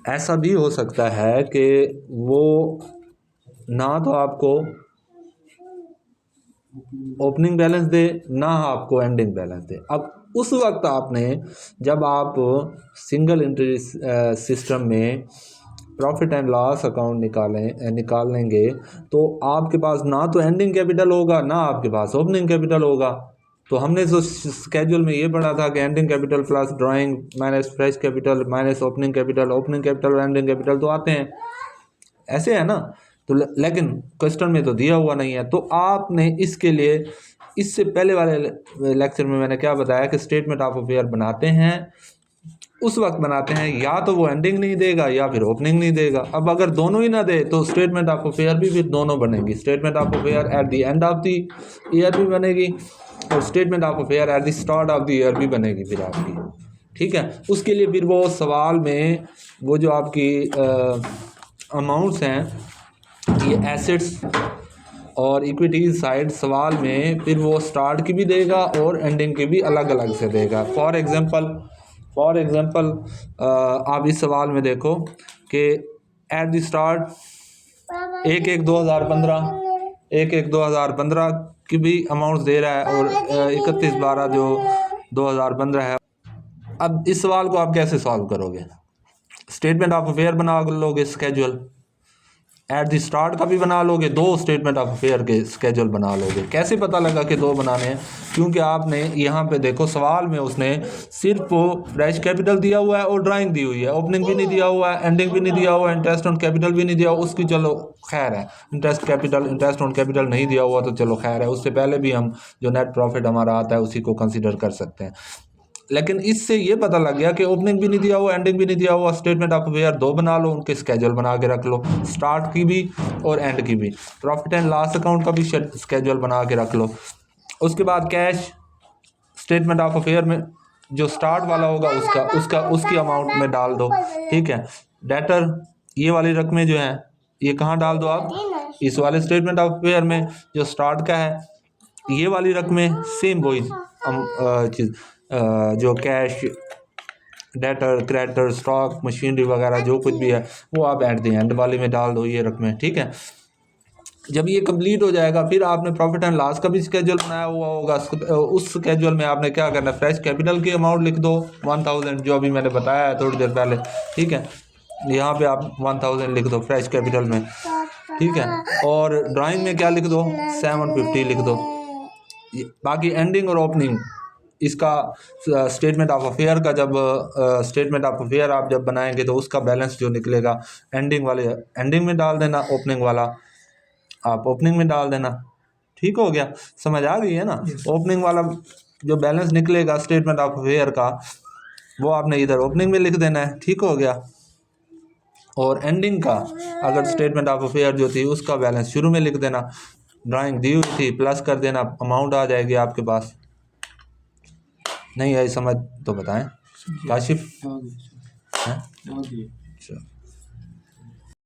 ऐसा भी हो सकता है कि वो ना तो आपको ओपनिंग बैलेंस दे, ना आपको एंडिंग बैलेंस दे। अब उस वक्त आपने, जब आप सिंगल एंट्री सिस्टम में प्रॉफिट एंड लॉस अकाउंट निकाल लेंगे, तो आपके पास ना तो एंडिंग कैपिटल होगा, ना आपके पास ओपनिंग कैपिटल होगा। तो हमने जो स्केड्यूल में ये पढ़ा था कि ending capital plus drawing minus fresh capital minus opening capital और एंडिंग कैपिटल तो आते हैं, ऐसे है ना। तो लेकिन क्वेश्चन में तो दिया हुआ नहीं है। तो आपने इसके लिए, इससे पहले वाले लेक्चर में मैंने क्या बताया कि स्टेटमेंट ऑफ अफेयर बनाते हैं, उस वक्त बनाते हैं या तो वो एंडिंग नहीं देगा या फिर ओपनिंग नहीं देगा। अब अगर दोनों ही ना दे तो स्टेटमेंट ऑफ अफेयर भी फिर दोनों बनेगी। Statement of affair at the end of the year भी बनेगी और statement of affair at the start of the year भी बनेगी फिर आपकी, ठीक है। उसके लिए फिर वो सवाल में वो जो आपकी अमाउंट्स हैं, ये एसेट्स और इक्विटीज साइड सवाल में फिर वो स्टार्ट की भी देगा और एंडिंग की भी अलग अलग से देगा। फॉर एग्जांपल आप इस सवाल में देखो कि एट द स्टार्ट 1/1/2015 की भी अमाउंट्स दे रहा है और 31/12 जो 2015 है। अब इस सवाल को आप कैसे सॉल्व करोगे? स्टेटमेंट ऑफ अफेयर बना लोगे, स्केड्यूल एट द स्टार्ट का भी बना लोगे, दो स्टेटमेंट ऑफ अफेयर के स्केड्यूल बना लोगे। कैसे पता लगा कि दो बनाने हैं? क्योंकि आपने यहाँ पे देखो सवाल में उसने सिर्फ वो फ्रेश कैपिटल दिया हुआ है और ड्राइंग दी हुई है, ओपनिंग भी नहीं दिया हुआ है, एंडिंग भी नहीं दिया हुआ है, इंटरेस्ट ऑन कैपिटल भी नहीं दिया हुआ, उसकी चलो खैर है। इंटरेस्ट ऑन कैपिटल नहीं दिया हुआ तो चलो खैर है, उससे पहले भी हम जो नेट प्रॉफिट हमारा आता है उसी को कंसिडर कर सकते हैं। लेकिन इससे ये पता लग गया कि ओपनिंग भी नहीं दिया हुआ, एंडिंग भी नहीं दिया हुआ, स्टेटमेंट ऑफ अफेयर दो बना लो, उनके स्केड्यूल बना के रख लो, स्टार्ट की भी और एंड की भी। प्रॉफिट एंड लॉस अकाउंट का भी स्केड्यूल बना के रख लो। उसके बाद कैश स्टेटमेंट ऑफ अफेयर में जो स्टार्ट वाला होगा उसकी अमाउंट में डाल दो, ठीक है। डेटर ये वाली रकमें जो हैं ये कहाँ डाल दो आप? इस वाले स्टेटमेंट ऑफ अफेयर में जो स्टार्ट का है। ये वाली रकमें सेम वही चीज़, जो cash, debtor, creditor, stock, machinery वगैरह जो कुछ भी है वो आप एट द एंड वाली में डाल दो ये रकमें, ठीक है। जब ये कंप्लीट हो जाएगा फिर आपने प्रॉफिट एंड लॉस का भी स्केड्यूल बनाया हुआ होगा। उस स्केड्यूल में आपने क्या करना है, फ्रेश कैपिटल की अमाउंट लिख दो 1000, जो अभी मैंने बताया है थोड़ी देर पहले, ठीक है। यहाँ पे आप 1000 लिख दो फ्रेश कैपिटल में, ठीक है। और ड्राइंग में क्या लिख दो, 750 लिख दो। बाकी एंडिंग और ओपनिंग इसका स्टेटमेंट ऑफ अफेयर का जब स्टेटमेंट ऑफ अफेयर आप जब बनाएंगे तो उसका बैलेंस जो निकलेगा एंडिंग वाले एंडिंग में डाल देना, ओपनिंग वाला आप ओपनिंग में डाल देना। ठीक हो गया, समझ आ गई है ना? ओपनिंग वाला जो बैलेंस निकलेगा स्टेटमेंट ऑफ अफेयर का वो आपने इधर ओपनिंग में लिख देना है, ठीक हो गया। और एंडिंग का अगर स्टेटमेंट ऑफ अफेयर जो थी उसका बैलेंस शुरू में लिख देना, ड्राइंग दी हुई थी प्लस कर देना, अमाउंट आ जाएगी आपके पास। नहीं आई समझ तो बताएं काशिफ।